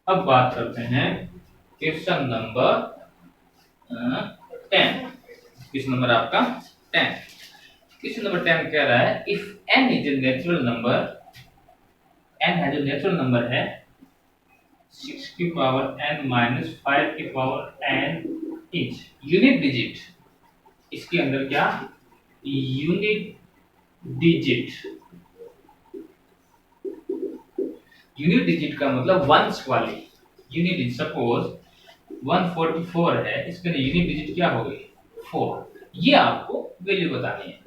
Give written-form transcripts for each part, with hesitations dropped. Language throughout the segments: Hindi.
अब बात करते हैं क्वेश्चन नंबर 10। क्वेश्चन नंबर आपका 10। क्वेश्चन नंबर 10 कह रहा है if n is a natural number, n है जो नेचुरल नंबर है 6 की पावर n माइनस 5 की power n is unit digit, इसके अंदर क्या यूनिट डिजिट, यूनिट डिजिट का मतलब वंस वाली यूनिट डिजिट। सपोज 144 है, इसके अंदर यूनिट डिजिट क्या हो गई 4। ये आपको वैल्यू बतानी है।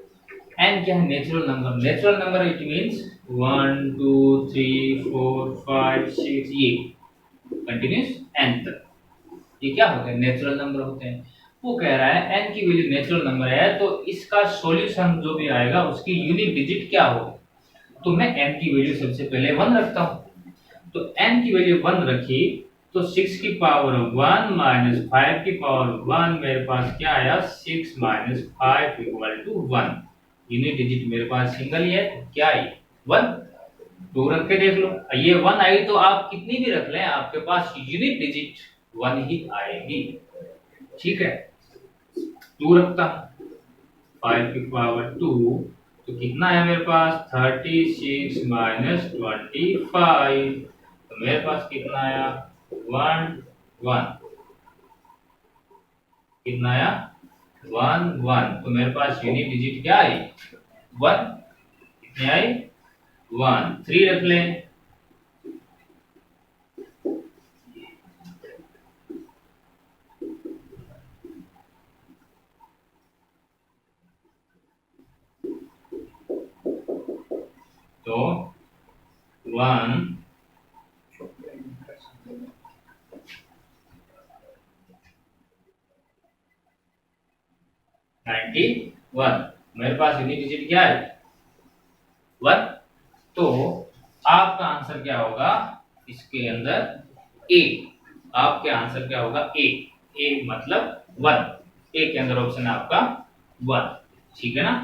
एन क्या है natural number, natural number it means 1 2 3 4 5 6 ये कंटिन्यूस एन तक, ये क्या होते हैं नेचुरल नंबर होते हैं। वो कह रहा है एन की वैल्यू नेचुरल नंबर है तो इसका सॉल्यूशन जो भी आएगा उसकी यूनिट डिजिट क्या होगी। तो मैं एन की वैल्यू सबसे पहले 1 रखता हूं, तो n की वैल्यू 1 रखी तो 6 की पावर 1 माइनस 5 की पावर 1 मेरे पास क्या आया 6 minus 5 equal to 1। Unit digit मेरे पास सिंगल ही है, क्या आई 1। 2 रख के देख लो, ये 1 आई तो आप कितनी भी रख लें आपके पास यूनिट डिजिट 1 ही आएगी। ठीक है, 2 रखता हूं 5 की पावर 2 तो कितना आया मेरे पास 36 माइनस 25, तो मेरे पास कितना आया 1 1, कितना आया 1 1, तो मेरे पास यूनिट डिजिट क्या आई 1, कितनी आई 1। 3 रख लें, तो 1 91, मेरे पास यूनिट डिजिट क्या है 1। तो आपका आंसर क्या होगा इसके अंदर ए, आपके आंसर क्या होगा ए, ए मतलब 1, ए के अंदर ऑप्शन है आपका 1। ठीक है ना,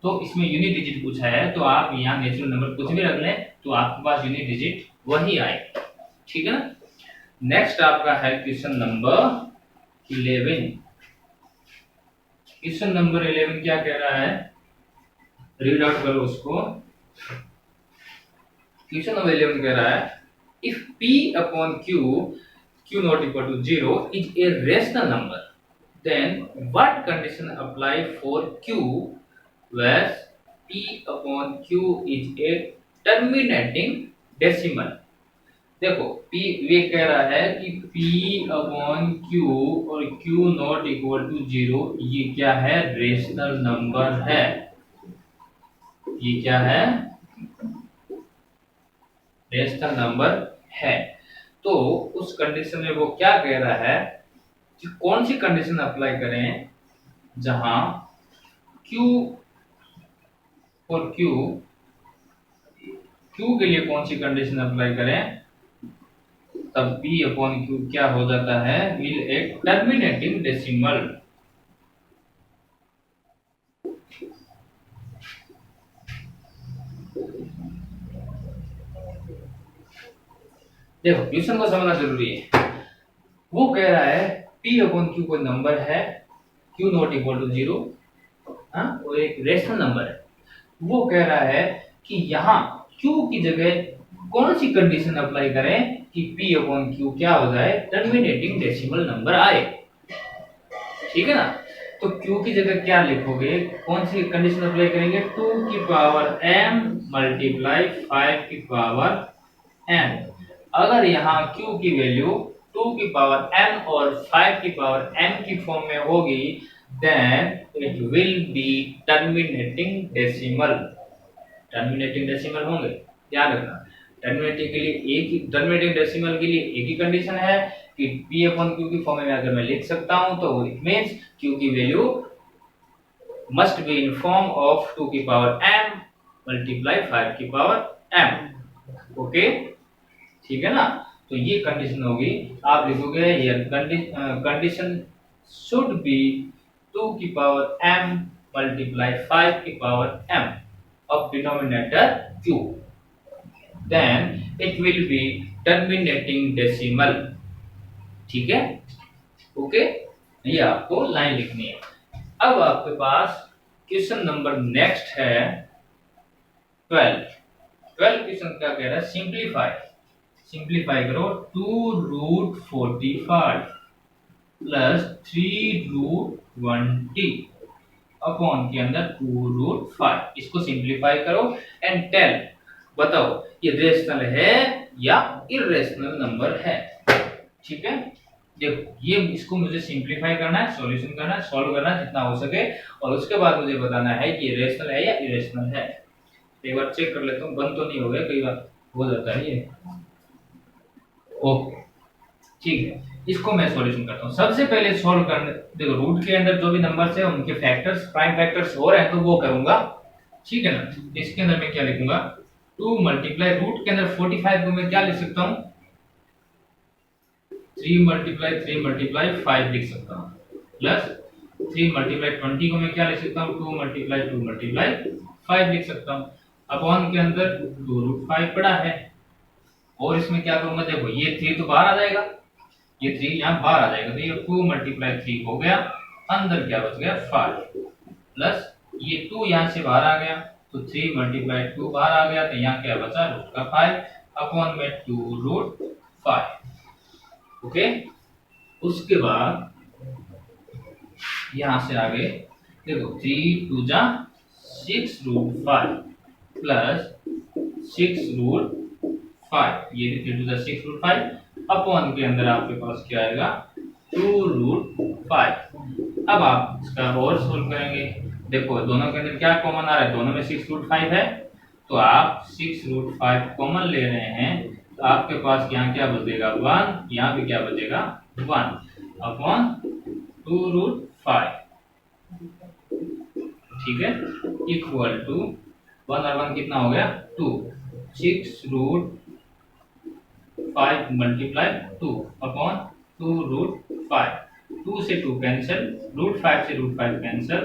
तो इसमें यूनिट डिजिट पूछा है तो आप यहाँ नेचुरल नंबर कुछ भी रख लें तो आपके पास यूनिट डिजिट वही आए। ठीक है ना, नेक्स्ट आपका है क्वेश्चन नंबर 11। क्वेश्चन नंबर 11 क्या कह रहा है, रीड आउट करो उसको। क्वेश्चन नंबर 11 कह रहा है if p upon q, q not equal to 0 is a rational number then what condition apply for q where p upon q is a terminating decimal। देखो p वे कह रहा है कि p अपॉन q और q नॉट इक्वल टू 0 ये क्या है रेशनल नंबर है, ये क्या है रेशनल नंबर है। तो उस कंडीशन में वो क्या कह रहा है कि कौन सी कंडीशन अप्लाई करें जहां Q और Q के लिए कौन सी कंडीशन अप्लाई करें तब P अपॉन Q क्या हो जाता है विल एक टर्मिनेटिंग डेसिमल। देखो क्वेश्चन को समझना जरूरी है। वो कह रहा है P अपॉन Q कोई नंबर है Q नॉट इक्वल टू 0, वो एक रेशनल नंबर है। वो कह रहा है कि यहाँ Q की जगह कौन सी कंडीशन अप्लाई करें कि P अपॉन Q क्या हो जाए टर्मिनेटिंग डेसिमल नंबर आए। ठीक है ना, तो Q की जगह क्या लिखोगे, कौन सी कंडीशन अप्लाई करेंगे 2 की पावर m मल्टीप्लाई 5 की पावर n। अगर यहाँ Q की वैल्यू 2 की पावर m और 5 की पावर n की फॉर्म में होगी then it will be terminating decimal। Terminating decimal होंगे, ध्यान रखना टर्मिनेटिंग के लिए एक ही, टर्मिनेटिंग डेसिमल के लिए एक ही कंडीशन है कि p अपॉन q की फॉर्म में अगर मैं लिख सकता हूं तो इट मींस q की value must be in form of 2 की पावर m मल्टीप्लाई 5 की पावर m। ओके ठीक है ना, तो ये कंडीशन होगी। आप लिखोगे हियर कंडीशन शुड बी 2 की पावर m मल्टीप्लाई 5 की power m of denominator q। then it will be terminating decimal। ठीक है, ओके, ये आपको लाइन लिखनी है। अब आपके पास क्वेश्चन नंबर नेक्स्ट है 12। 12 क्वेश्चन क्या कह रहा है, सिंप्लीफाई। सिंप्लीफाई करो, 2√45 प्लस 3√20 अपॉन के अंदर 2√5। इसको सिंप्लीफाई करो एंड टेल, बताओ ये रेशनल है या इरेशनल नंबर है। ठीक है, देखो ये इसको मुझे सिंप्लीफाई करना है, सॉल्यूशन करना है, सॉल्व करना है जितना हो सके, और उसके बाद मुझे बताना है कि ये रेशनल है या इरेशनल है। एक बार चेक कर लेता हूँ, बंद तो नहीं हो गया, कई बार हो जाता है ये। ओके, ठीक है, इसको मैं सॉल्यूशन करता हूँ। सबसे पहले सॉल्व करने, देखो रूट के अंदर जो भी नंबर्स है उनके फैक्टर्स, प्राइम फैक्टर्स हो रहे हैं तो वो करूंगा। ठीक है ना, इसके अंदर मैं क्या लिखूंगा, 2 मल्टीप्लाई रूट के अंदर 45 को मैं क्या लिख सकता हूँ, 3 मल्टीप्लाई 3 मल्टीप्लाई 5 लिख सकता हूँ, प्लस 3 मल्टीप्लाई 20 को मैं क्या लिख सकता हूँ, 2 मल्टीप्लाई 2 मल्टीप्लाई 5 लिख सकता हूँ। अपॉन के अंदर 2√5 पड़ा है, और इसमें क्या करूंगा, देखो ये 3 तो बाहर आ जाएगा, ये 3 यहाँ बाहर आ जाएगा, तो ये 2 मल्टीप्लाई 3 हो गया, अंदर क्या बच गया 5, प्लस ये 2 यहाँ से बाहर आ गया, तो 3 मल्टीप्लाई 2 बाहर आ गया, तो यहाँ क्या बचा रूट का 5 अपॉन में 2√5। ओके, उसके बाद यहां से आगे देखो 3 2 जा 6√5 प्लस 6√5, ये 3 2 जा 6√5 अपॉन के अंदर आपके पास क्या आएगा 2√5। अब आप इसका और सोल्व करेंगे, देखो दोनों के अंदर क्या कॉमन आ रहा है, दोनों में 6√5 है, तो आप 6√5 कॉमन ले रहे हैं, तो आपके पास यहाँ क्या बचेगा 1, यहाँ भी क्या बचेगा 1 अपॉन 2√5। ठीक है, इक्वल टू 1 और 1 कितना हो गया 2, 6√5 मल्टीप्लाई 2 अपॉन 2√5। 2 से 2 कैंसिल, √5 से √5 कैंसिल,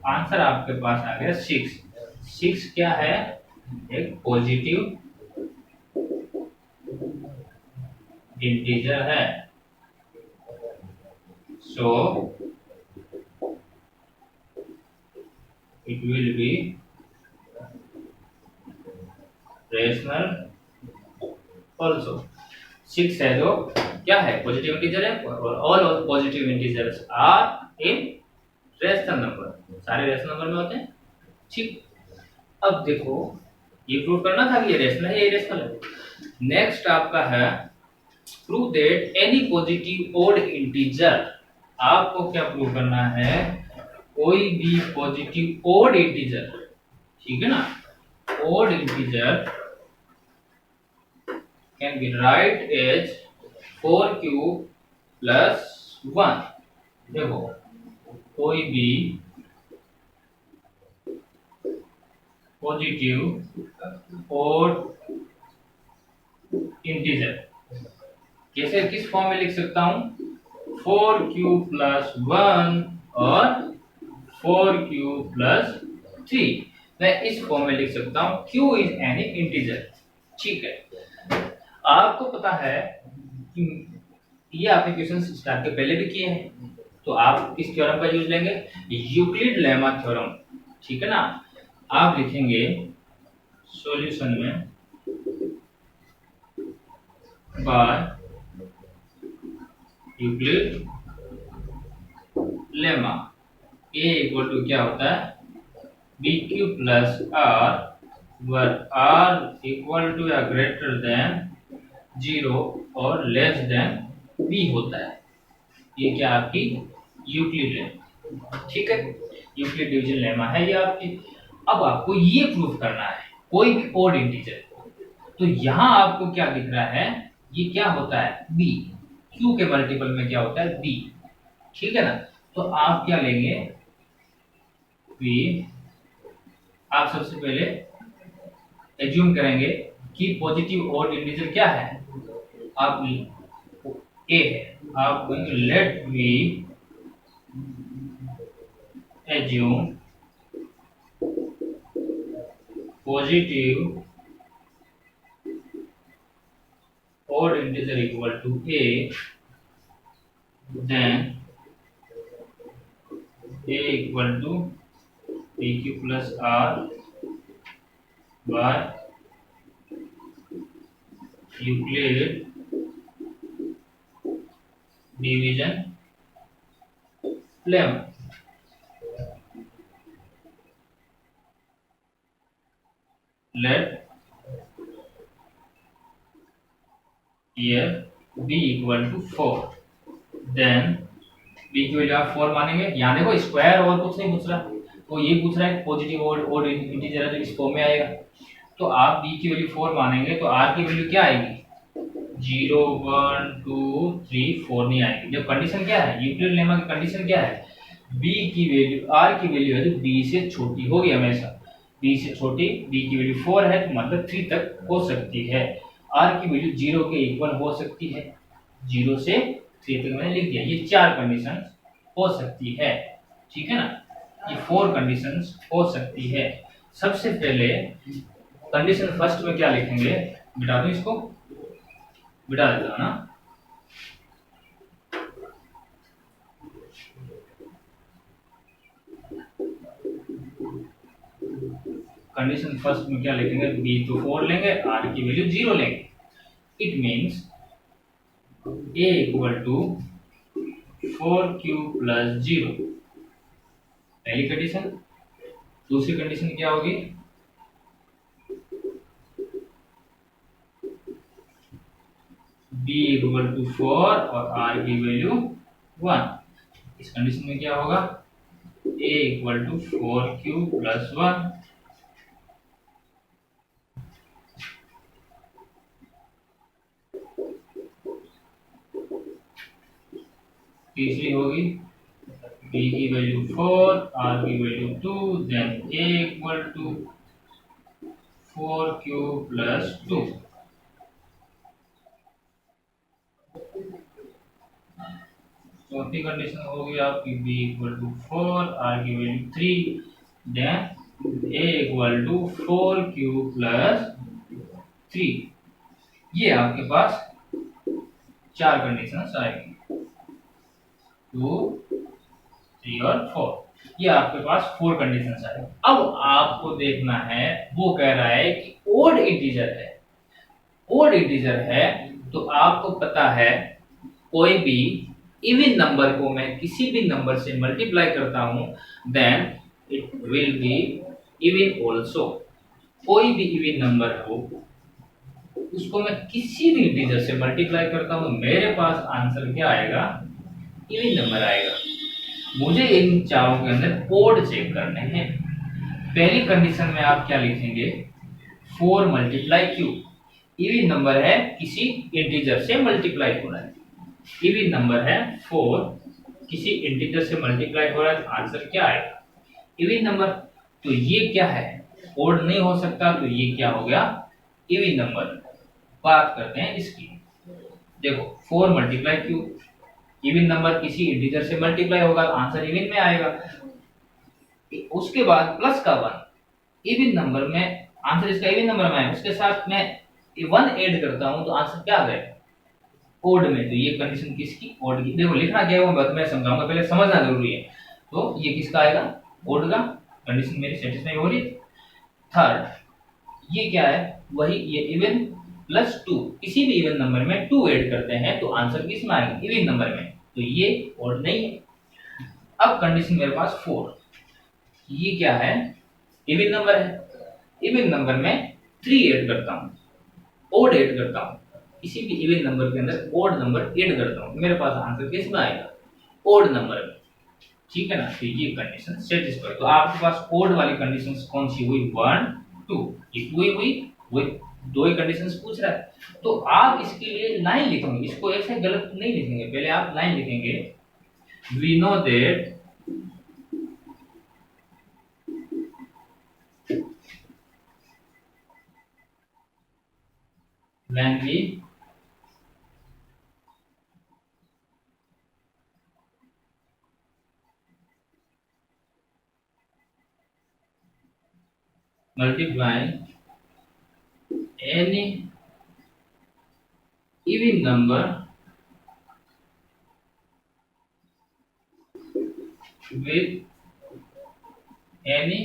आंसर आपके पास आ गया 6। 6 क्या है, एक पॉजिटिव इंटीजर है, so it will be rational also। 6 है जो क्या है, पॉजिटिव इंटीजर है, और all positive integers are in rational number, सारे रेशनल नंबर में होते हैं। ठीक, अब देखो ये प्रूव करना था कि ये रेशनल है, ये इरेशनल है। नेक्स्ट आपका है prove that any positive odd integer. आपको क्या प्रूव करना है, कोई भी पॉजिटिव ओड इंटीजर, ठीक है ना, odd integer can be write as 4 plus 1। देखो कोई भी पॉजिटिव ओड इंटीजर कैसे, किस फॉर्म में लिख सकता हूं, 4q plus 1 और 4q plus 3, मैं इस फॉर्म में लिख सकता हूं, q इज एनी इंटीजर। ठीक है, आपको पता है कि ये आपने क्वेश्चन स्टार्ट के पहले भी किए हैं, तो आप किस थ्योरम का यूज लेंगे, यूक्लिड लेमा थ्योरम। ठीक है ना, आप लिखेंगे सॉल्यूशन में by Euclid lemma, a equal to क्या होता है, bq plus r, where r equal to या ग्रेटर देन 0 और लेस देन b होता है। ये क्या आपकी यूक्लिड लेमा। ठीक है, यूक्लिड डिवीजन लेमा है ये आपकी। अब आपको ये प्रूफ करना है कोई भी ओड इंटीजर, तो यहां आपको क्या दिख रहा है, ये क्या होता है b, q के मल्टीपल में क्या होता है b। ठीक है ना, तो आप क्या लेंगे b, आप सबसे पहले एज्यूम करेंगे कि पॉजिटिव ओड इंटीजर क्या है, आप a है, आप कहेंगे let me assume positive odd integer equal to a, then a equal to pq plus r by Euclid division lemma. Let here b equal to 4, then b की वैल्यू आप 4 मानेंगे। यहाँ देखो स्क्वायर और कुछ नहीं पूछ रहा, तो ये पूछ रहा है पॉजिटिव और इंटीजर है तो इस फॉर्म में आएगा। तो आप b की वैल्यू 4 मानेंगे तो r की वैल्यू क्या आएगी, 0 1 2 3 4 नहीं आएगी। जब कंडीशन क्या है, यूक्लिड लेमा की कंडीशन क्या है, b की वैल्यू r की वैल्यू है तो b से छोटी होगी हमेशा। b से छोटी, b की वैल्यू 4 है तो मतलब 3 तक हो सकती है। r की वैल्यू 0 के इक्वल हो सकती है, 0 से 3 तक मैंने लिख दिया। ये 4 कंडीशन हो सकती है, ठीक है ना। ये 4 कंडीशंस हो सकती है। सबसे पहले कंडीशन फर्स्ट में क्या लिखेंगे, मिटा दूं इसको, मिटा देता हूं ना। कंडीशन फर्स्ट में क्या लिखेंगे, b तो 4 लेंगे, r की वैल्यू 0 लेंगे। It means a equal to 4q plus 0, पहली कंडीशन। दूसरी कंडीशन क्या होगी, b इक्वल टू 4 और r की वैल्यू 1। इस कंडीशन में क्या होगा, a equal to 4q plus 1। तीसरी होगी b की वैल्यू 4, r की value 2, then a equal to 4q plus 2। चौथी कंडीशन होगी आपकी b इक्वल टू 4, r की value 3, then a equal to 4q plus 3। ये आपके पास 4 कंडीशंस आएगी, 2 3 और 4। ये आपके पास 4 कंडीशंस आएगी। अब आपको देखना है, वो कह रहा है कि ओड इंटीजर है। ओड इंटीजर है तो आपको पता है कोई भी इवन नंबर को मैं किसी भी नंबर से मल्टीप्लाई करता हूं then it will be even also. कोई भी इवन नंबर हो उसको मैं किसी भी इंटीजर से मल्टीप्लाई करता हूं, मेरे पास आंसर क्या आएगा, इवन नंबर आएगा। मुझे इन चारों के अंदर ओड चेक करने हैं। पहली कंडीशन में आप क्या लिखेंगे, 4 मल्टीप्लाई क्यू। इवन नंबर है, किसी इंटीजर से मल्टीप्लाई हो रहा है। इवन नंबर है 4, किसी इंटीजर से मल्टीप्लाई हो रहा है, तो आंसर क्या आएगा, इवन नंबर। तो ये क्या है, ओड नहीं हो सकता, तो ये क्या हो गया, इवन नंबर। बात करते हैं इसकी। देखो 4 मल्टीप्लाई क्यू, इवन नंबर किसी इंटीजर से मल्टीप्लाई होगा तो आंसर इवन में आएगा। उसके बाद प्लस का 1, इवन नंबर में आंसर इसका इवन नंबर में आएगा। उसके साथ मैं 1 ऐड करता हूं तो आंसर क्या आ जाएगा, ओड में। तो ये कंडीशन किसकी, ओड की। देखो लिखना क्या है वो मैं समझाऊंगा, पहले समझना जरूरी है। तो ये किसका आएगा, ओड का। कंडीशन मेरी सेटिस्फाई हो रही। थर्ड, ये क्या है, वही ये इवन प्लस 2, किसी भी इवन नंबर में 2 ऐड करते हैं तो आंसर किस में आएगा, इवन नंबर में। तो ये ओड नहीं है। अब कंडीशन मेरे पास 4, ये क्या है, इवन नंबर है। इवन नंबर में 3 ऐड करता हूं, ओड ऐड करता हूं, किसी भी इवन नंबर के अंदर ओड नंबर ऐड करता हूं, मेरे पास आंसर किस में आएगा, ओड नंबर में। ठीक है ना। तो ये कंडीशन सेटिस्फाई। तो आपके पास ओड वाली कंडीशंस कौन सी हुई, 1 2, ये 2 ही हुई, वो 2 ही कंडीशंस पूछ रहा है। तो आप इसके लिए लाइन लिखेंगे, इसको ऐसे गलत नहीं लिखेंगे, पहले आप लाइन लिखेंगे, we know that when we multiply any even number with any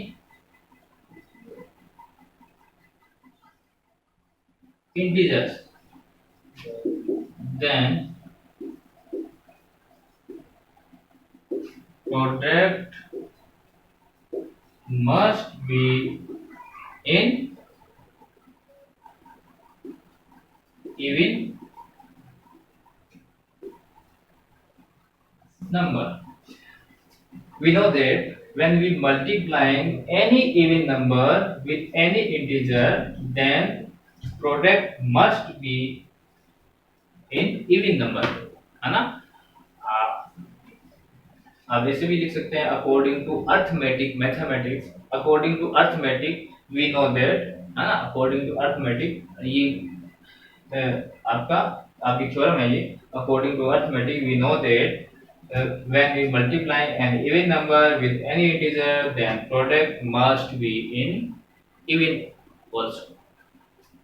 integers, then product must be in even number. We know that when we multiplying any even number with any integer, then product must be in even number, है ना? आप ऐसे भी लिख सकते हैं according to arithmetic mathematics, according to arithmetic we know that, है ना? अकॉर्डिंग टू अर्थमेटिक ये आपका आपकी थ्योरम है ये, according to arithmetic we know that when we multiply an even number with any integer then product must be in even also,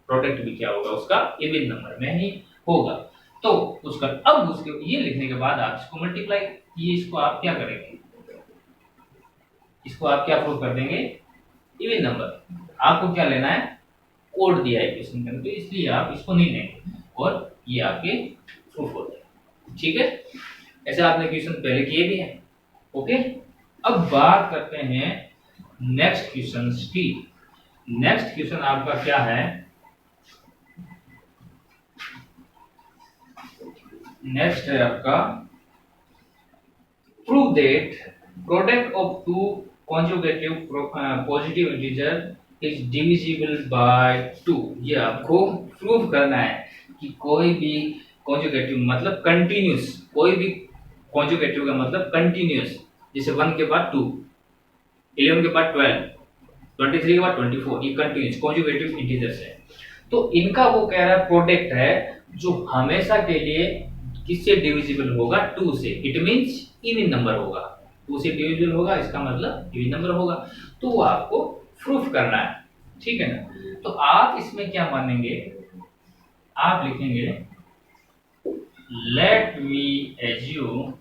product भी क्या होगा उसका इवन नंबर में ही होगा। तो उसका अब उसके ये लिखने के बाद आप इसको मल्टीप्लाई, ये इसको आप क्या करेंगे, इसको आप क्या प्रूव कर देंगे, इवन नंबर। आपको क्या लेना है, कोड दिया है क्वेश्चन के अंदर, इसलिए आप इसको नहीं लेंगे और ये आपके प्रूफ हो जाए। ठीक है, ऐसे आपने क्वेश्चन पहले किए भी हैं। ओके, अब बात करते हैं नेक्स्ट क्वेश्चन की। नेक्स्ट क्वेश्चन आपका क्या है, नेक्स्ट है आपका prove that product of two conjugative positive integer is divisible by 2। ये आपको प्रूव करना है कि कोई भी कॉन्जुगेटिव मतलब कंटिन्यूस, कोई भी कॉन्जुगेटिव का मतलब कंटिन्यूस, जैसे 1 के बाद 2, 11 के बाद 12, 23 के बाद 24, ये कंटिन्यूस कॉन्जुगेटिव इंटीजर्स है। तो इनका वो कह रहा है प्रोडक्ट है जो हमेशा के लिए किससे डिविजिबल होगा, 2 से। इट मींस इवन नंबर होगा, 2 से डिविजिबल होगा, इसका मतलब इवन नंबर होगा। तो वो आपको प्रूफ करना है, ठीक है ना? तो आप इसमें क्या मानेंगे, आप लिखेंगे let me assume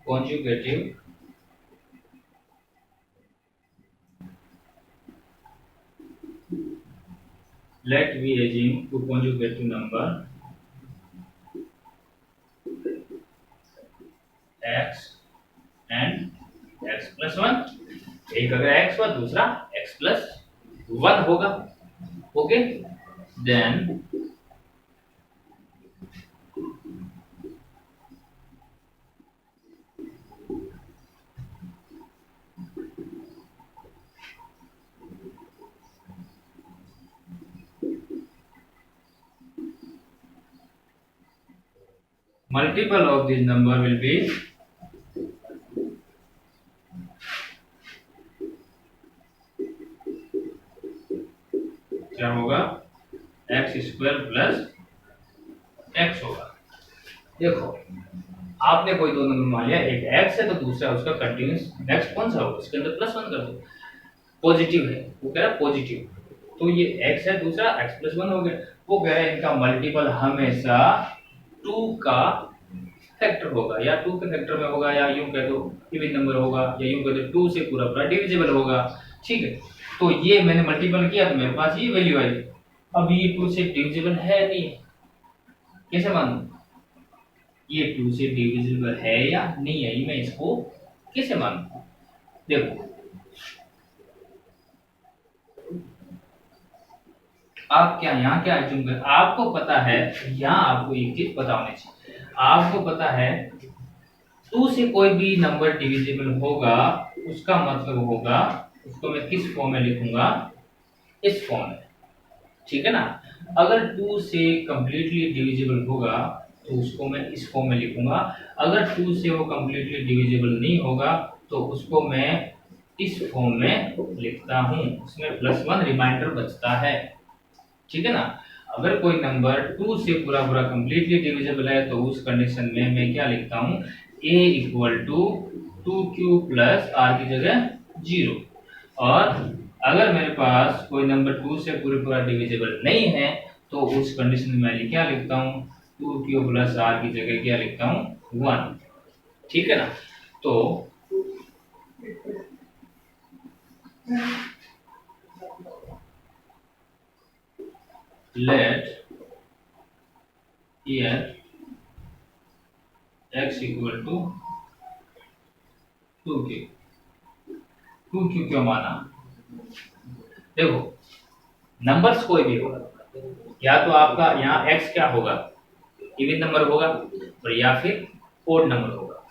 conjugative let me assume two conjugative number x and x plus 1, एक अगर x हुआ दूसरा x plus 1 होगा। Okay, then multiple of this number will be क्या होगा, एक्स स्क्वायर प्लस एक्स होगा। देखो आपने कोई दो नंबर मान लिया, एक एक्स है तो दूसरा उसका कंटिन्यूस नेक्स्ट कौन सा होगा, इसके अंदर प्लस 1 कर दो, पॉजिटिव है, वो कह रहा है पॉजिटिव, तो ये एक्स है दूसरा एक्स प्लस 1 हो गया। वो कह रहा है इनका मल्टीपल हमेशा 2 का फैक्टर होगा, या 2 के फैक्टर में होगा, या यूं कह दो इवन नंबर होगा, या यूं कह दो 2 से पूरा पूरा डिविजिबल होगा। ठीक है, तो ये मैंने मल्टीपल किया तो मेरे पास ये वैल्यू आई। अब ये 2 से डिविजिबल है नहीं, कैसे मानूं ये 2 से डिविजिबल है या नहीं है, मैं इसको कैसे मानूं? देखो आप क्या यहाँ क्या एज्यूम कर, आपको पता है, यहाँ आपको एक चीज पता होनी चाहिए, आपको पता है 2 से कोई भी नंबर डिविजिबल होगा, उसका मतलब होगा उसको मैं किस फॉर्म में लिखूंगा, इस फॉर्म में। ठीक है ना, अगर 2 से कंप्लीटली डिविजिबल होगा तो उसको मैं इस फॉर्म में लिखूंगा, अगर 2 से वो कंप्लीटली डिविजिबल नहीं होगा तो उसको मैं इस फॉर्म में लिखता हूं, उसमें +1 रिमाइंडर बचता है। ठीक है ना, अगर कोई नंबर 2 से पूरा पूरा कंप्लीटली डिविजिबल है तो उस कंडीशन में मैं क्या लिखता हूं, a = 2 क्यूब प्लस r की जगह 0, और अगर मेरे पास कोई नंबर 2 से पूरा डिविजिबल नहीं है तो उस कंडीशन में मैं क्या लिखता हूँ, 2q प्लस r की जगह क्या लिखता हूँ, 1। ठीक है ना। तो let here x equal to 2q। 2q क्यों माना, देखो नंबर्स कोई भी होगा, या तो आपका यहाँ x क्या होगा, इवन नंबर होगा, और या फिर ओड नंबर होगा।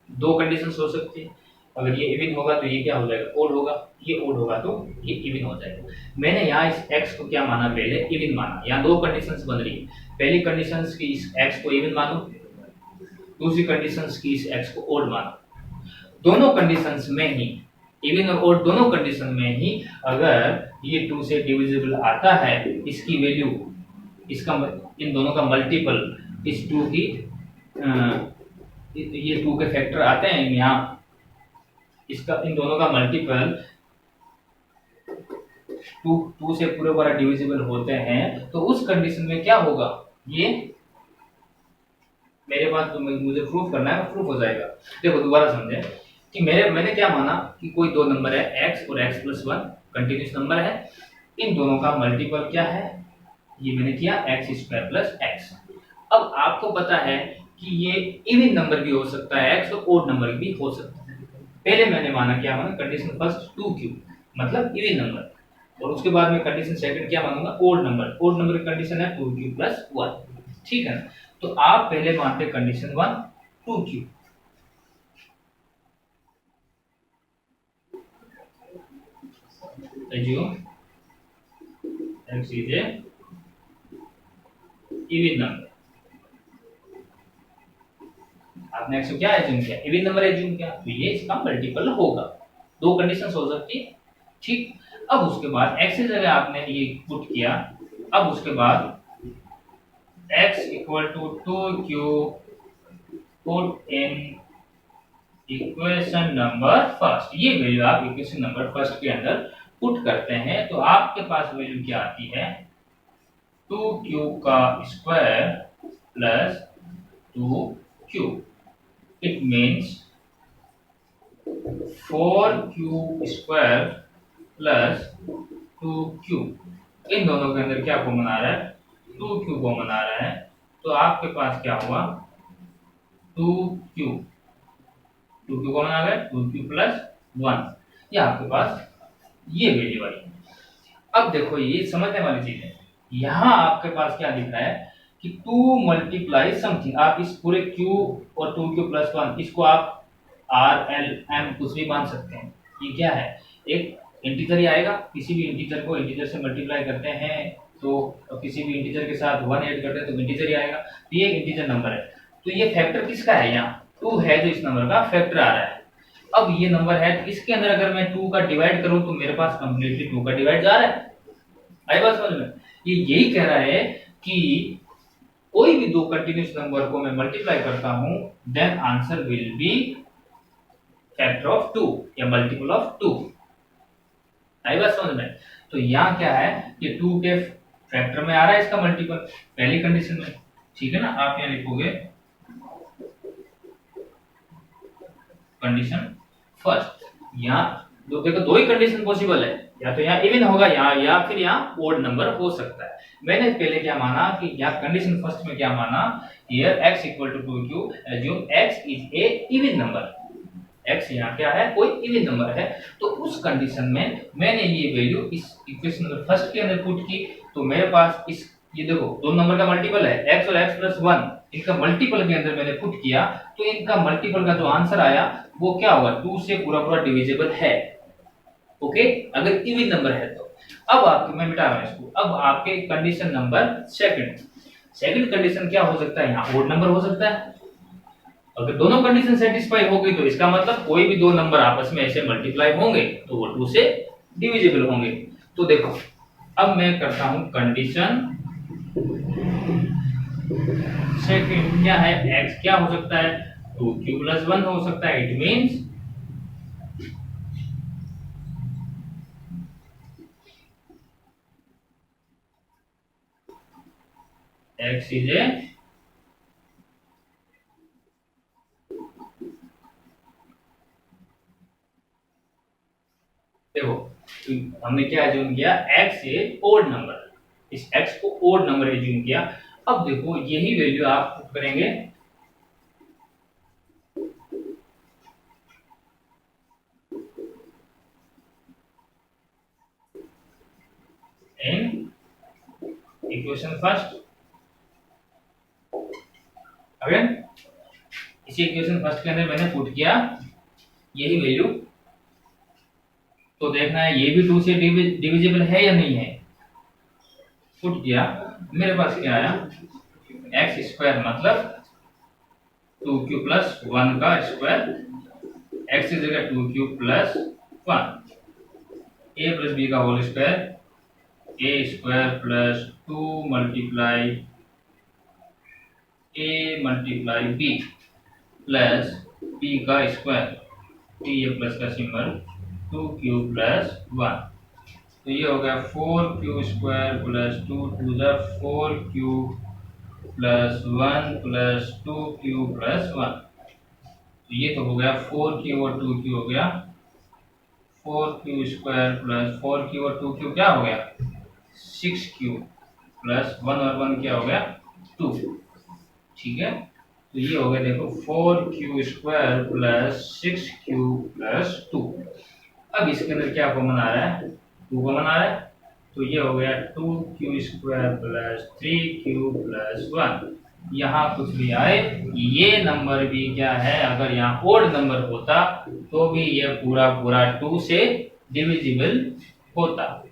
दो कंडीशंस हो सकती है। अगर ये इवन होगा तो ये क्या हो जाएगा, ओड होगा, ये ओड होगा तो ये इवन हो जाएगा। मैंने यहाँ इस x को क्या माना, पहले इवन माना। यहाँ दो कंडीशंस बन रही है, पहली कंडीशंस की इस x को इवन मानो, दूसरी कंडीशंस की इस x को ओड मानो। दोनों कंडीशंस में ही, इवन और ओड दोनों कंडीशन में ही, अगर ये 2 से डिविजिबल आता है, इसकी वैल्यू, इसका इन दोनों का मल्टीपल इस 2 की, ये 2 के फैक्टर आते हैं यहाँ, इसका इन दोनों का मल्टीपल 2 से पूरा डिविजिबल होते हैं, तो उस कंडीशन में क्या होगा, ये मेरे पास तो मुझे प्रूफ करना है, प्रूफ हो जाएगा। देखो दोबारा समझे कि मैंने क्या माना कि कोई दो नंबर है x और x प्लस 1 कंटिन्यूस नंबर है, इन दोनों का मल्टीपल क्या है, ये मैंने किया x स्क्वायर प्लस x। अब आपको पता है कि ये इवन नंबर भी हो सकता है x और ओड नंबर भी हो सकता है। पहले मैंने माना क्या माना, कंडीशन फर्स्ट 2q मतलब इवन नंबर, और उसके बाद में कंडीशन सेकंड क्या मानूंगा, ओड नंबर। ओड नंबर की कंडीशन है 2q प्लस 1। ठीक है ना। तो आप पहले मानते condition 1 2q, assume x is a even number। आपने x को क्या एज्यूम किया, इवन नंबर एज्यूम किया, तो ये इसका मल्टीपल होगा। दो कंडीशंस हो सकती है। ठीक, अब उसके बाद x की जगह आपने ये पुट किया। अब उसके बाद x equal to 2q put in equation number first. ये वैल्यू आप इक्वेशन नंबर फर्स्ट के अंदर पुट करते हैं, तो आपके पास वैल्यू क्या आती है, 2q का square plus 2q। It means 4q square plus 2q। इन दोनों के अंदर क्या कॉमन आ रहा है, 2q कॉमन आ रहा है, तो आपके पास क्या हुआ, 2q कॉमन आ गया, 2q प्लस 1। ये आपके पास ये वैल्यू आई। अब देखो ये समझने वाली चीज है, यहाँ आपके पास क्या दिख रहा है कि 2 मल्टीप्लाई समथिंग। आप इस पूरे q और 2q प्लस 1 इसको आप r l m कुछ भी मान सकते हैं। ये क्या है, एक इंटीजर ही आएगा, किसी भी इंटीजर को इंटीजर से मल्टीप्लाई करते हैं तो किसी भी इंटीजर के साथ 1 ऐड करते हैं तो इंटीजर ही आएगा। तो ये इंटीजर नंबर है, तो ये फैक्टर किसका है, यहाँ 2 है जो इस नंबर का फैक्टर आ रहा है। अब ये नंबर है, तो इसके अंदर अगर मैं 2 का डिवाइड करूं तो मेरे पास कंप्लीटली 2 का डिवाइड जा रहा है। आई बात समझ में। ये यही कह रहा है कि कोई भी दो कंटिन्यूस नंबर को मैं मल्टीप्लाई करता हूं, then answer will be factor of 2 या मल्टीपल ऑफ 2। आई बात समझ में। तो यहाँ क्या है कि 2 के फैक्टर में आ रहा है इसका मल्टीपल पहली कंडीशन में। ठीक है ना। आप यहाँ लिखोगे कंडीशन फर्स्ट। यहाँ देखो दो ही कंडीशन पॉसिबल है, या तो यहाँ इवन होगा या फिर यहाँ ओड नंबर हो सकता है। मैंने पहले क्या माना कि यहाँ कंडीशन फर्स्ट में क्या माना, here x equal to 2q, assume x is a even number. x यहाँ क्या है, कोई इवन नंबर है। तो उस कंडीशन में मैंने ये वैल्यू इस इक्वेशन नंबर फर्स्ट के अंदर पुट की, तो मेरे पास इस ये देखो दो नंबर का मल्टीपल है x और x प्लस 1, इनका मल्टीपल के अंदर मैंने पुट किया, तो इनका मल्टीपल का जो आंसर आया वो क्या होगा, 2 से पूरा डिविजिबल है। ओके, अगर इवन नंबर है तो। अब आपके मैं मिटा रहा हूं इसको। अब आपके कंडीशन नंबर सेकंड कंडीशन क्या हो सकता है, यहाँ ओड नंबर हो सकता है। अगर दोनों कंडीशन सेटिस्फाई हो गई तो इसका मतलब कोई भी दो नंबर आपस में ऐसे मल्टीप्लाई होंगे तो वो 2 से डिविजिबल होंगे। तो देखो अब मैं करता हूं कंडीशन सेकंड, क्या है, x क्या हो सकता है, 2q प्लस 1 हो सकता है। इट मींस x इज ए देखो हमने क्या एज्यूम किया, x ए ओड नंबर, इस x को ओड नंबर एज्यूम किया। अब देखो यही वैल्यू आप पुट करेंगे इन इक्वेशन फर्स्ट। अगेन इसी इक्वेशन फर्स्ट के अंदर मैंने पुट किया यही वैल्यू, तो देखना है ये भी 2 से डिविजिबल है या नहीं है। पुट किया, मेरे पास क्या आया, एक्स स्क्वायर मतलब 2q प्लस 1 का स्क्वायर, एक्स की जगह 2q plus 1, a plus B का whole square, A square plus 2 multiply a multiply b plus p का स्क्वायर, p ये प्लस का सिंबल 2q प्लस 1, तो ये हो गया 4q square plus 2 to the 4q plus 1 plus 2q plus 1, तो ये तो हो गया 4q और 2q हो गया 4q स्क्वायर प्लस 4q और 2q क्या हो गया 6q प्लस 1 और 1 क्या हो गया 2। ठीक है, तो ये हो गया देखो 4q square plus 6q plus 2। अब इसके अंदर क्या कॉमन आ रहा है, 2 कॉमन आ रहा है, तो ये हो गया 2q square plus 3q plus 1। यहाँ कुछ भी आए, ये नंबर भी क्या है, अगर यहाँ ओड नंबर होता तो भी ये पूरा पूरा 2 से डिविजिबल होता,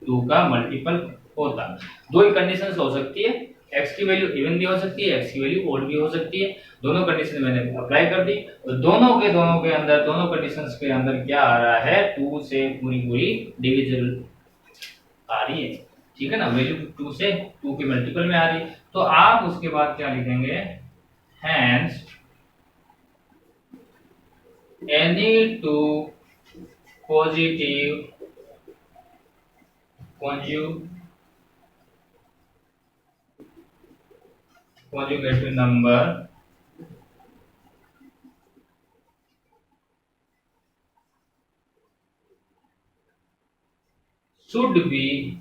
2 का मल्टीपल होता। दो ही कंडीशंस हो सकती है, x की वैल्यू इवन भी हो सकती है, x की वैल्यू ओड भी हो सकती है। दोनों कंडीशन मैंने अप्लाई कर दी, तो दोनों के अंदर, दोनों कंडीशंस के अंदर क्या आ रहा है, 2 से पूरी पूरी डिविजिबल आ रही है। ठीक है ना, वैल्यू 2 से 2 के मल्टीपल में आ रही है, तो आप उसके बाद क्या लिखेंगे, hence any two positive conjugative number should be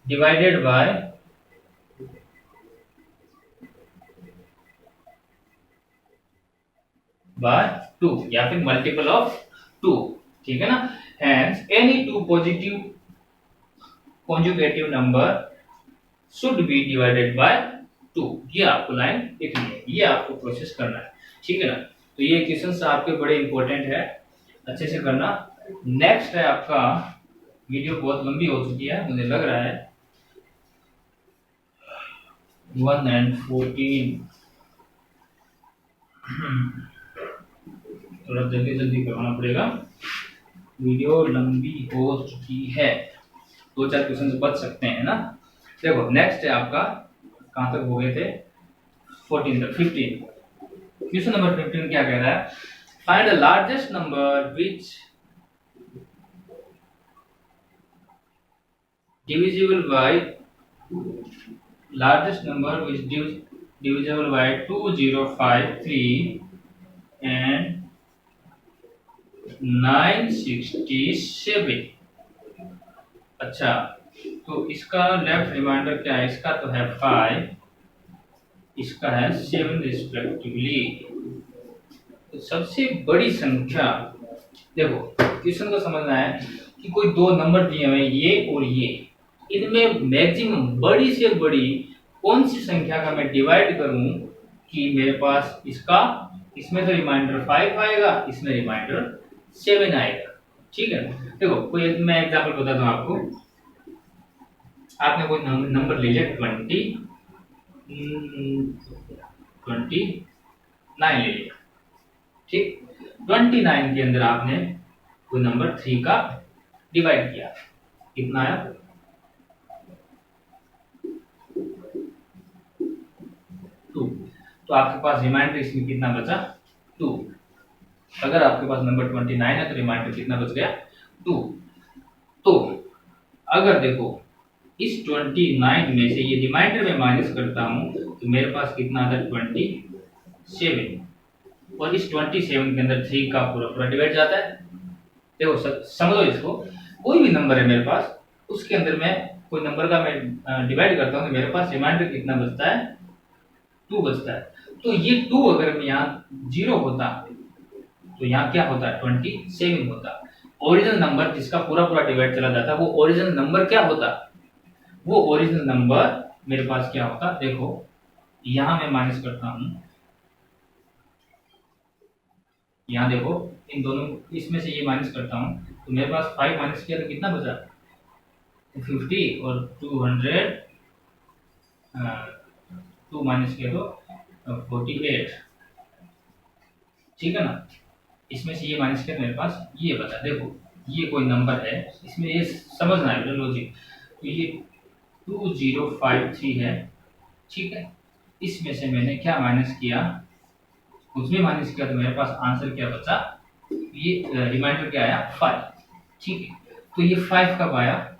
divided by 2 या फिर मल्टीपल ऑफ 2। ठीक है ना, hence any two positive conjugative number should be divided by 2। ये आपको लाइन लिखनी है, ये आपको प्रोसेस करना है। ठीक है ना, तो ये क्वेश्चंस आपके बड़े इंपॉर्टेंट है, अच्छे से करना। नेक्स्ट है आपका, वीडियो बहुत लंबी हो चुकी है मुझे लग रहा है, 1 and 14 थोड़ा जल्दी जल्दी करवाना पड़ेगा, वीडियो लंबी हो चुकी है, 2-4 क्वेश्चन बच सकते हैं ना। देखो नेक्स्ट है आपका, कहां तक हो गए थे, 14 तक। 15 क्वेश्चन नंबर 15 क्या कह रहा है, find the largest number which divisible by largest number which divisible by 2053 and 967। अच्छा, तो इसका लेफ्ट रिमाइंडर क्या है, इसका तो है 5, इसका है 7 रिस्पेक्टिवली। तो सबसे बड़ी संख्या, देखो क्वेश्चन को समझना है कि कोई दो नंबर दिए हुए ये और ये, इनमें मैक्सिमम बड़ी से बड़ी कौन सी संख्या का मैं डिवाइड करूं कि मेरे पास इसका, इसमें तो रिमाइंडर 5 आएगा, इसमें रिमाइंडर 7 आएगा। ठीक है, देखो कोई मैं एग्जांपल बताता हूं आपको, आपने कोई नंबर ले लिया 29 ले लिया। ठीक, 29 के अंदर आपने कोई नंबर 3 का डिवाइड किया, कितना आया 2, तो आपके पास रिमाइंडर इसमें कितना बचा 2। अगर आपके पास नंबर 29 है तो रिमाइंडर कितना बच गया 2। तो अगर देखो इस 29 में से ये रिमाइंडर में माइनस करता हूं तो मेरे पास कितना आता है 27, और इस 27 के अंदर 3 का पूरा पूरा डिवाइड जाता है। देखो समझो इसको, कोई भी नंबर है मेरे पास, उसके अंदर मैं कोई नंबर का मैं डिवाइड करता हूं तो मेरे पास रिमाइंडर कितना बचता है 2 बचता है। तो ये 2 अगर मैं यहाँ 0 होता तो यहाँ क्या होता है 27 होता। ओरिजिनल नंबर जिसका पूरा पूरा डिवाइड चला जाता वो ओरिजिनल नंबर क्या होता, वो ओरिजिनल नंबर मेरे पास क्या होता, देखो यहां मैं माइनस करता हूं, यहां देखो इन दोनों इसमें से ये माइनस करता हूं तो मेरे पास 5 माइनस किया तो कितना बचा 50, और 200 2 माइनस किया तो 48, ठीक है ना। इसमें से ये माइनस किया तो मेरे पास ये बचा। देखो ये कोई नंबर है, इसमें ये समझना है लॉजिक। तो ये 2053 है, ठीक है। इसमें से मैंने क्या माइनस किया, उसमें माइनस किया तो मेरे पास आंसर क्या बचा, ये रिमाइंडर क्या आया 5, ठीक है। तो ये 5 कब आया,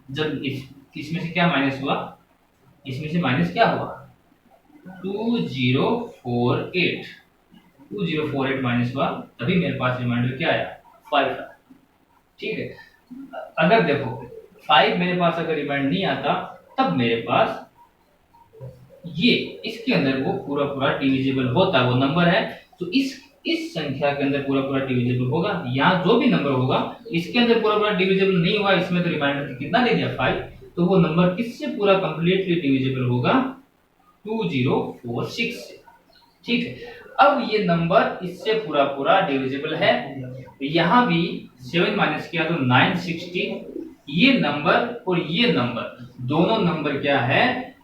जब इसमें से क्या माइनस हुआ, इसमें से माइनस क्या हुआ 2048, 2048 माइनस हुआ, तभी मेरे पास रिमाइंडर क्या आया 5 आया, ठीक है। अगर देखो 5 मेरे पास अगर रिमाइंडर नहीं आता तब मेरे पास ये इसके अंदर वो पूरा पूरा डिविजिबल होता, वो नंबर है तो इस संख्या के अंदर पूरा पूरा डिविजिबल होगा। यहाँ जो भी नंबर होगा इसके अंदर पूरा पूरा डिविजिबल नहीं हुआ, इसमें तो रिमाइंडर कितना दे दिया 5, तो वो नंबर किससे पूरा कंप्लीटली डिविजिबल होगा 2046 से, ठीक है। अब ये नंबर इससे पूरा पूरा डिविजिबल है, यहाँ भी 7 माइनस किया तो 960, ये नंबर और ये नंबर दोनों नंबर क्या है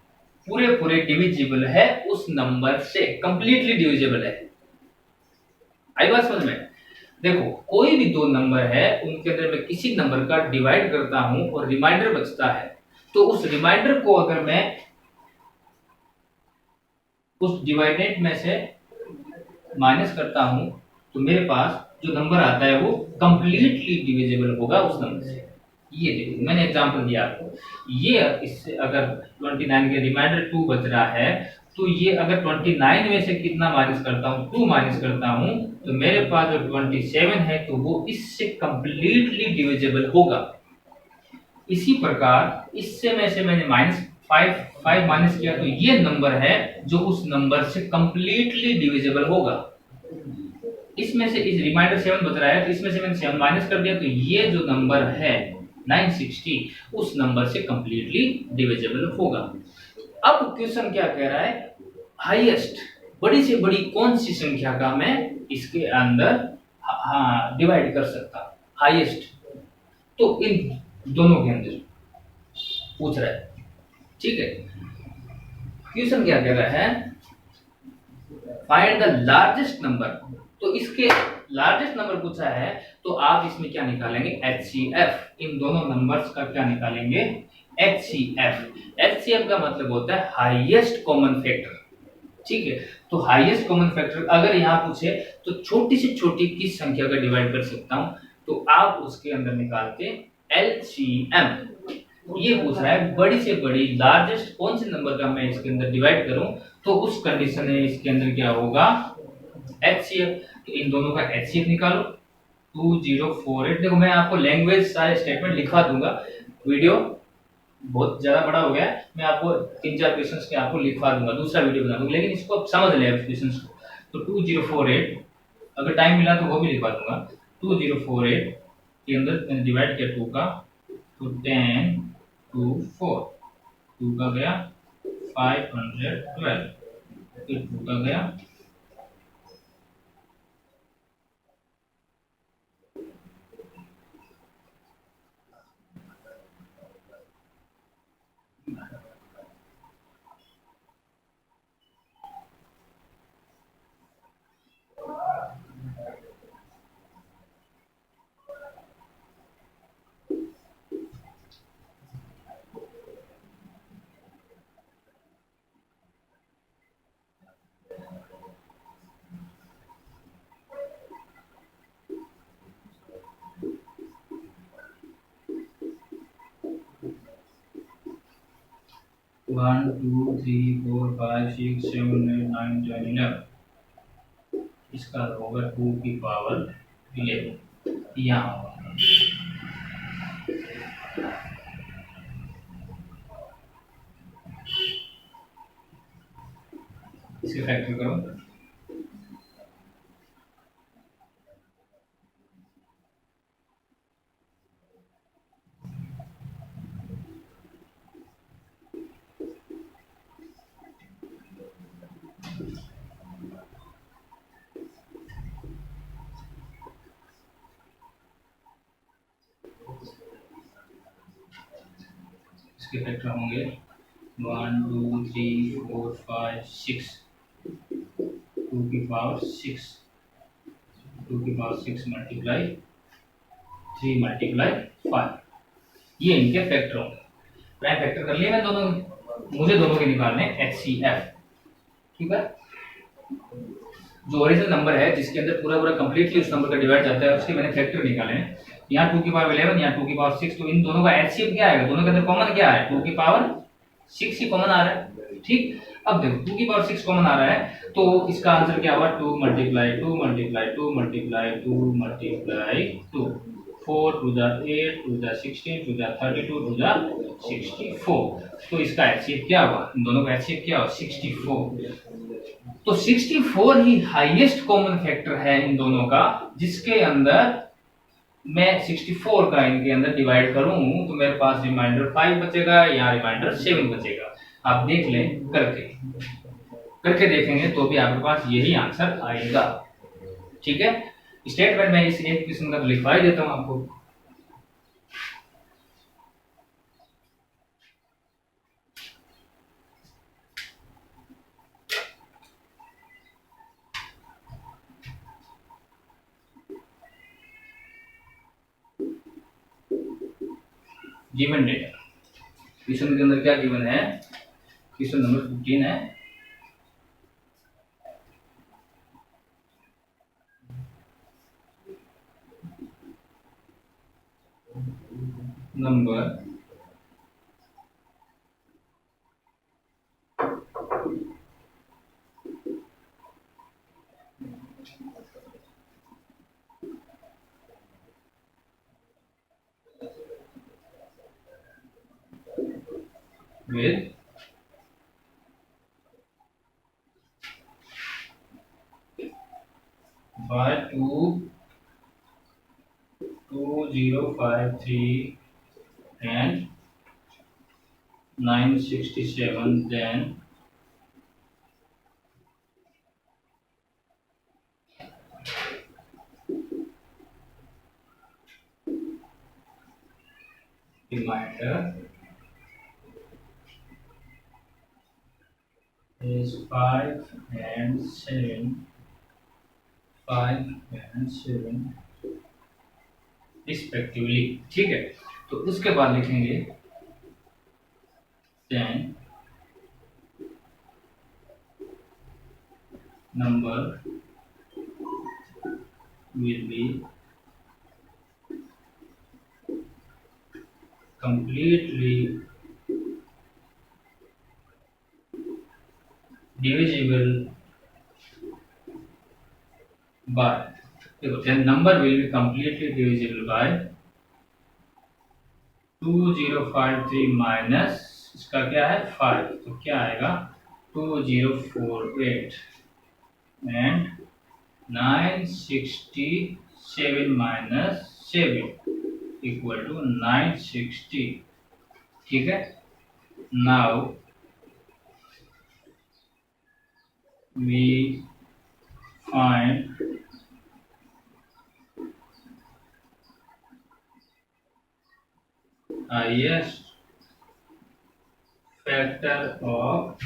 पूरे पूरे डिविजिबल है उस नंबर से, कंप्लीटली डिविजिबल है। आई बात समझ में। देखो कोई भी दो नंबर है उनके अंदर मैं किसी नंबर का डिवाइड करता हूं और रिमाइंडर बचता है, तो उस रिमाइंडर को अगर मैं उस डिवाइडेड में से माइनस करता हूं तो मेरे पास जो नंबर आता है वो कंप्लीटली डिविजिबल होगा उस नंबर से। ये देखो मैंने एग्जांपल दिया आपको, ये इससे अगर 29 के रिमाइंडर 2 बच रहा है तो ये अगर 29 में से कितना माइनस करता हूं 2 माइनस करता हूं तो मेरे पास जो 27 है तो वो इससे कंप्लीटली डिविजिबल होगा। इसी प्रकार इससे में से मैंने -5 माइनस किया तो ये नंबर है जो उस नंबर से कंप्लीटली डिविजिबल होगा। इसमें से इस रिमाइंडर 7 बच रहा है तो इसमें से मैंने 7 माइनस कर दिया तो ये जो नंबर है 960 उस नंबर से कंप्लीटली डिविजिबल होगा। अब क्वेश्चन क्या कह रहा है, हाईएस्ट बड़ी से बड़ी कौन सी संख्या का मैं इसके अंदर डिवाइड कर सकता, हाईएस्ट, तो इन दोनों के अंदर पूछ रहा है, ठीक है। क्वेश्चन क्या कह रहा है, फाइंड द लार्जेस्ट नंबर, तो इसके लार्जेस्ट नंबर पूछा है तो आप इसमें क्या निकालेंगे HCF, इन दोनों नंबर्स का क्या निकालेंगे HCF। HCF का मतलब होता है हाईएस्ट कॉमन फैक्टर, ठीक है। तो हाईएस्ट कॉमन फैक्टर अगर यहाँ पूछे तो छोटी से छोटी किस संख्या का डिवाइड कर सकता हूं, तो आप उसके अंदर निकालते LCM। ये पूछ रहा है बड़ी से बड़ी लार्जेस्ट कौन से नंबर का मैं इसके अंदर डिवाइड करूं, तो उस कंडीशन में इसके अंदर क्या होगा HCF। तो इन दोनों का HCF निकालो 2048। देखो मैं आपको लैंग्वेज सारे स्टेटमेंट लिखवा दूंगा, वीडियो बहुत ज्यादा बड़ा हो गया है, मैं आपको 3-4 क्वेश्चंस के आपको लिखवा दूंगा, दूसरा वीडियो बना दूंगा, लेकिन इसको आप समझ लें क्वेश्चंस को। तो 2048 अगर टाइम मिला तो वो भी लिखवा दूंगा। 2048 के अंदर मैंने डिवाइड किया 2 का तो 10 2 4, 2 का गया 512, फिर 2 का गया 1 2 3 4 5 6 7 8 9 10 11। इसका होगा 2 की पावर 11 यहाँ होगा। इसके फैक्टर करो। इसके फैक्टर होंगे 1 2 3 4 5 6 2 की पावर 6 मल्टीप्लाई 3 मल्टीप्लाई 5, ये इनके फैक्टर होंगे। प्राइम फैक्टर कर लिए मैं दोनों, मुझे दोनों के निकालने HCF। ठीक है, जो ओरिजिनल नंबर है जिसके अंदर पूरा पूरा कंप्लीटली उस नंबर का डिवाइड जाता है, उसके मैंने फैक्टर निकाले हैं। यहाँ 2 की पावर 11, यहाँ 2 की पावर 6, तो इन दोनों का HCF क्या आएगा? दोनों के अंदर कॉमन क्या है? 2 की पावर 6 ही कॉमन आ रहा है। ठीक, अब देखो 2 की पावर 6 कॉमन आ रहा है, तो इसका आंसर क्या हुआ? 2 multiply 2 multiply 2 multiply 2 multiply 2, 4 to the 8 to the 16 to the 32 to the 64। तो इसका HCF क्या हुआ? इन दोनों का HCF क्या हुआ? 64। तो 64 ही हाईएस्ट कॉमन फैक्टर है इन दोनों का, जिसके अंदर मैं 64 का इनके अंदर डिवाइड करूं तो मेरे पास रिमाइंडर 5 बचेगा या रिमाइंडर 7 बचेगा। आप देख लें, करके देखेंगे तो भी आपके पास यही आंसर आएगा। ठीक है, स्टेटमेंट में इस एक किस्म का लिखवा ही देता हूं आपको। गिवन डेटा क्वेश्चन के अंदर क्या गिवन है? क्वेश्चन नंबर 15 है। Number with by 2053 and 967, then remainder is 5 and 7 respectively. ठीक है, तो उसके बाद लिखेंगे 10 number will be completely divisible by, देखो 10 number will be completely divisible by 2053 minus इसका क्या है 5, तो क्या आएगा 2048 एंड 967 माइनस 7 इक्वल टू 960। ठीक है, now we find highest factor of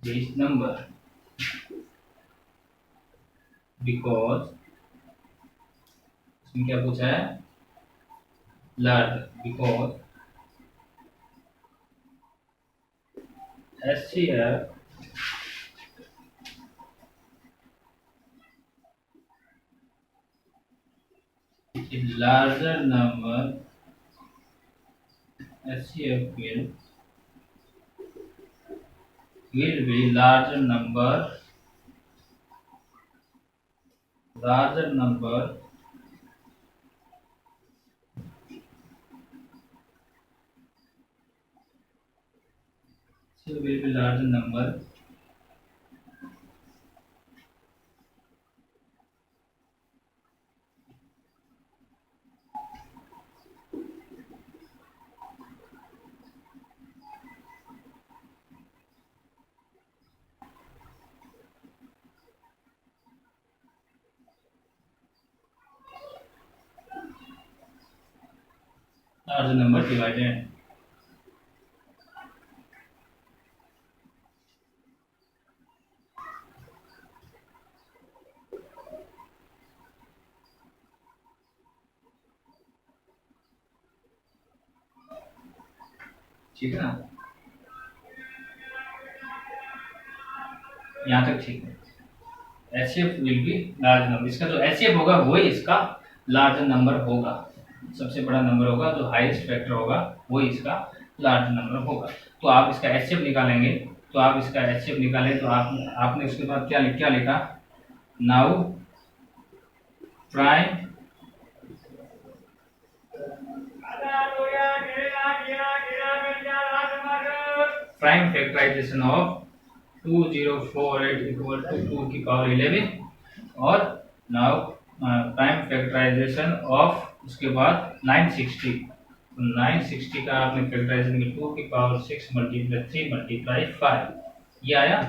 this number because इसमें क्या पूछा है? larger, because HCF a larger number HCF will be larger number so will be larger number divided. ठीक है ना, यहाँ तक ठीक है। HCF will be large number, इसका जो HCF होगा वही इसका लार्ज नंबर होगा, सबसे बड़ा नंबर होगा, जो हाईएस्ट फैक्टर होगा वही इसका लार्ज नंबर होगा। तो आप इसका HCF निकालेंगे, तो आप इसका HCF निकालें तो आपने उसके बाद क्या लिखा, now prime factorization of 2048 equal to 2 की पावर 11 और नाउ प्राइम फैक्टराइजेशन ऑफ उसके बाद 960, तो 960 का आपने फैक्टराइजेशन किया 2 की पावर 6 मल्टीप्लाई 3 मल्टीप्लाई 5 ये आया।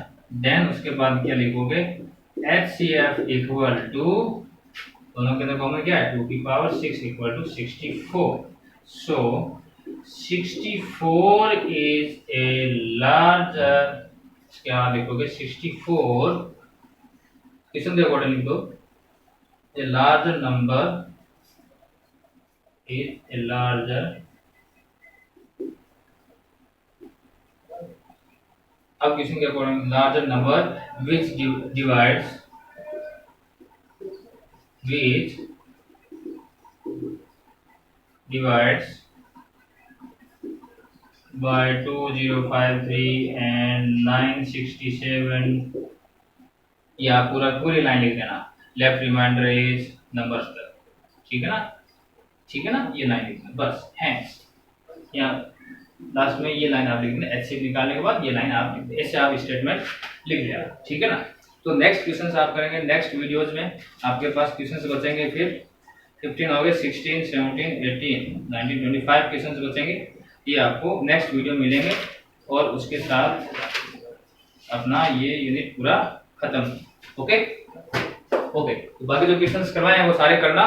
देन उसके बाद क्या लिखोगे, HCF इक्वल टू दोनों के अंदर कॉमन क्या है 2 की power 6 equal to 64। So 64 is a larger, क्या लिखोगे 64 क्वेश्चन के अकॉर्डिंग लिख दो, a larger number is a larger, अब क्वेश्चन के according larger number which divides by 2053 and 967, या पूरी लाइन लिख देना, लेफ्ट रिमाइंडर इज नंबर्स तक, ठीक है ना, ये लाइन लिख देना बस है। यहाँ लास्ट में ये लाइन आप लिख देना, HCF निकालने के बाद ये लाइन आप लिख देना, ऐसे आप स्टेटमेंट लिख लेना, ठीक है ना। तो नेक्स्ट क्वेश्चन आप करेंगे नेक्स्ट वीडियोज में, आपके पास क्वेश्चन बचेंगे फिर 15 हो गए, 16, 17, 18, 19, 25 क्वेश्चन बचेंगे, ये आपको नेक्स्ट वीडियो मिलेंगे और उसके साथ अपना ये यूनिट पूरा खत्म। ओके, तो बाकी जो क्वेश्चंस करवाए हैं वो सारे करना।